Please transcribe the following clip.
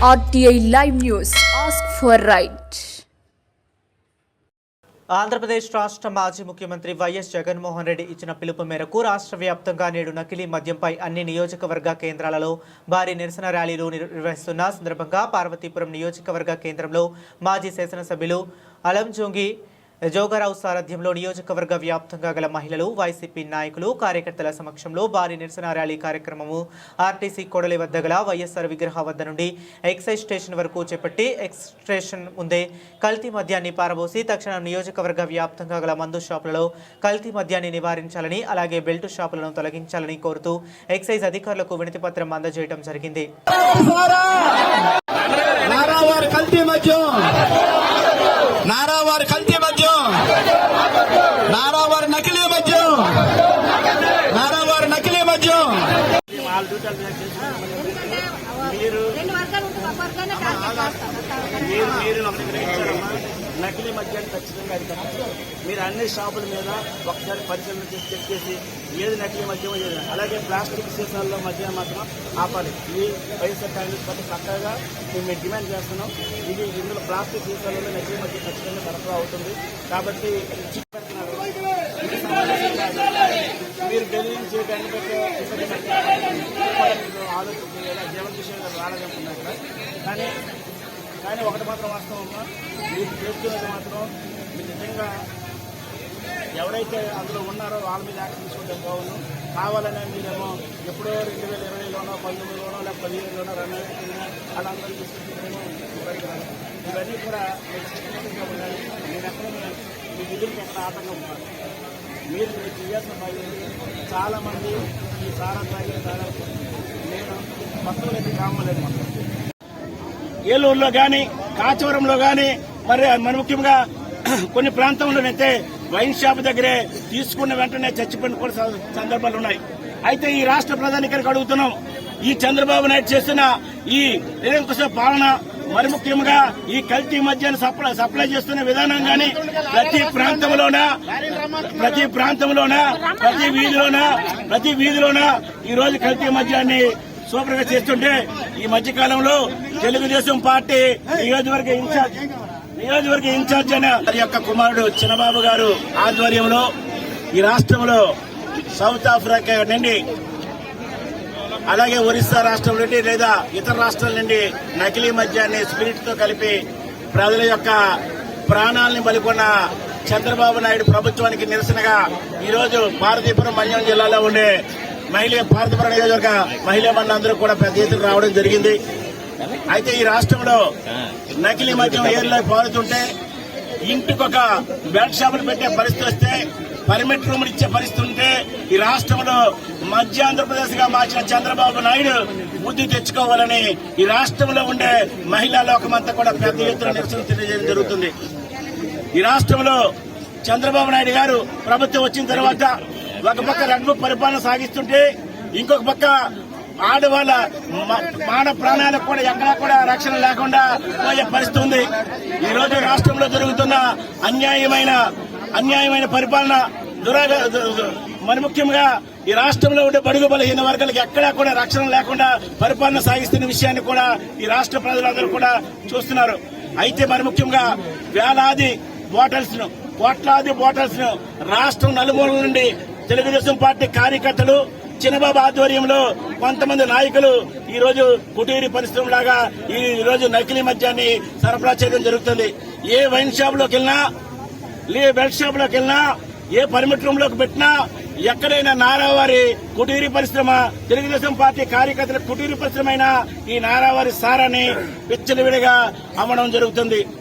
RTI Live News. Ask for right. Andhra Pradesh రాష్ట్ర మాజీ ముఖ్యమంత్రి వైఎస్ జగన్మోహన్ రెడ్డి ఇచ్చిన పిలుపు మేరకు రాష్ట్ర వ్యాప్తంగా నేడు నకిలీ మద్యంపై అన్ని నియోజకవర్గ కేంద్రాలలో భారీ నిరసన ర్యాలీలు నిర్వహిస్తున్న సందర్భంగా పార్వతీపురం నియోజకవర్గ కేంద్రంలో మాజీ శాసనసభ్యులు అలంజోంగి జోగారావు సారథ్యంలో నియోజకవర్గ వ్యాప్తంగా గల మహిళలు, వైసీపీ నాయకులు, కార్యకర్తల సమక్షంలో భారీ నిరసన ర్యాలీ కార్యక్రమము ఆర్టీసీ కోడలి వద్ద గల వైఎస్ఆర్ విగ్రహ వద్ద నుండి ఎక్సైజ్ స్టేషన్ వరకు చేపట్టి ఎక్సైజ్ స్టేషన్ ముందే కల్తీ మద్యాన్ని పారబోసి తక్షణం నియోజకవర్గ వ్యాప్తంగా గల మందు షాపులలో కల్తీ మద్యాన్ని నివారించాలని, అలాగే బెల్ట్ షాపులను తొలగించాలని కోరుతూ ఎక్సైజ్ అధికారులకు వినతిపత్రం అందజేయడం జరిగింది. నకిలీ మద్యాన్ని ఖచ్చితంగా అరికట్టాలి. మీరు అన్ని షాపుల మీద ఒకసారి పరిశీలన చేసి చెక్ చేసి ఏది నకిలీ మద్యం ఏది, అలాగే ప్లాస్టిక్ సీసాల్లో మద్యం మాత్రం ఆపాలి. ఈ వైఎస్ఆర్ కాంగ్రెస్ పార్టీ పక్కగా మేము డిమాండ్ చేస్తున్నాం. ఇందులో ప్లాస్టిక్ సీసాలలో నకిలీ మద్యం ఖచ్చితంగా సరఫరా అవుతుంది. కాబట్టి మీరు ఢిల్లీ నుంచి ఆలోచన జీవన విషయంగా రాలేదనుకున్నారు. కానీ ఒకటి మాత్రం వాస్తవమ్మా, మీరు చేస్తున్నది మాత్రం మీరు నిజంగా ఎవరైతే అందులో ఉన్నారో వాళ్ళ మీద యాక్షన్ తీసుకుంటే బాగుండు. కావాలనే మీరేమో ఎప్పుడో 2020లోనో 19లోనో లేకపోతే 15లోనో 2020 వాళ్ళందరూ తీసుకుంటేనేమో ఇవన్నీ కూడా మీరు సిస్టమేటిక్గా ఉండాలి. నేను ఎక్కడ మీ విధులకి ఎక్కడ ఆటంకం ఉంటాను. మీరు చేయాల్సిన పని చాలామంది ఈ సారా తాగిన దాదాపు నేను మొత్తం అయితే కామలేదు. మొత్తం ఏలూరులో కానీ కాచవరంలో కానీ మరి ముఖ్యంగా కొన్ని ప్రాంతంలోనైతే వైన్ షాప్ దగ్గరే తీసుకున్న వెంటనే చచ్చిపోయిన కూడా సందర్భాలు ఉన్నాయి. అయితే ఈ రాష్ట్ర ప్రధానికారికి అడుగుతున్నాం, ఈ చంద్రబాబు నాయుడు చేస్తున్న ఈ నిరంకుశ పాలన, మరి ముఖ్యంగా ఈ కల్తీ మద్యాన్ని సప్లై చేస్తున్న విధానం కానీ ప్రతి వీధిలోన ఈ రోజు కల్తీ మద్యాన్ని సూపర్ గా చేస్తుంటే ఈ మధ్య కాలంలో తెలుగుదేశం పార్టీ నియోజకవర్గ ఇన్ఛార్జ్ అయిన యొక్క కుమారుడు చిన్నబాబు గారు ఆధ్వర్యంలో ఈ రాష్ట్రంలో సౌత్ ఆఫ్రికా నుండి అలాగే ఒరిస్సా రాష్ట్రం నుండి లేదా ఇతర రాష్ట్రాల నుండి నకిలీ మద్యాన్ని స్పిరిట్ తో కలిపి ప్రజల యొక్క ప్రాణాలను బలికొన్న చంద్రబాబు నాయుడు ప్రభుత్వానికి నిరసనగా ఈరోజు పార్వతీపురం మన్యం జిల్లాలో ఉండే పార్వతీపురం నియోజకవర్గ మహిళా మండలందరూ కూడా పెద్ద ఎత్తున రావడం జరిగింది. అయితే ఈ రాష్ట్రంలో నకిలీ మద్యం ఏర్లో పారుతుంటే ఇంటికొక బెల్ట్ షాపులు పెట్టే పరిస్థితి వస్తే, పర్మిట్ రూములు ఇచ్చే పరిస్థితి ఉంటే ఈ రాష్ట్రంలో మధ్య ఆంధ్రప్రదేశ్ గా మార్చిన చంద్రబాబు నాయుడు బుద్ధి తెచ్చుకోవాలని ఈ రాష్ట్రంలో ఉండే మహిళా లోకమంతా కూడా పెద్ద ఎత్తున నిరసన తెలియజేయడం జరుగుతుంది. ఈ రాష్ట్రంలో చంద్రబాబు నాయుడు గారు ప్రభుత్వం వచ్చిన తర్వాత ఒక పక్క రెడ్బుక్ పరిపాలన సాగిస్తుంటే ఇంకొక పక్క ఆడవాళ్ళ మానవ ప్రాణాలకు కూడా ఎక్కడా కూడా రక్షణ లేకుండా పోయే పరిస్థితి ఉంది. ఈ రోజు రాష్ట్రంలో జరుగుతున్న అన్యాయమైన పరిపాలన మరి ముఖ్యంగా ఈ రాష్ట్రంలో ఉండే బడుగు బలహీన వర్గాలకు ఎక్కడా కూడా రక్షణ లేకుండా పరిపాలన సాగిస్తున్న విషయాన్ని కూడా ఈ రాష్ట్ర ప్రజలందరూ కూడా చూస్తున్నారు. అయితే మరి ముఖ్యంగా కోట్లాది బాటిల్స్ ను రాష్ట్రం నలుమూలల నుండి తెలుగుదేశం పార్టీ కార్యకర్తలు చిన్నబాబు ఆధ్వర్యంలో కొంతమంది నాయకులు ఈ రోజు కుటీరి పరిశ్రమలాగా ఈ రోజు నకిలీ మద్యాన్ని సరఫరా చేయడం జరుగుతుంది. ఏ వైన్ షాప్ లోకి వెళ్ళినా, బెల్ట్ షాప్ లోకి వెళ్ళినా, ఏ పర్మిట్ రూమ్ లోకి పెట్టినా ఎక్కడైనా నారావారి కుటీరి పరిశ్రమ, తెలుగుదేశం పార్టీ కార్యకర్తల కుటీరి పరిశ్రమ అయినా ఈ నారావారి సారాన్ని విచ్చలవిడిగా అమ్మడం జరుగుతుంది.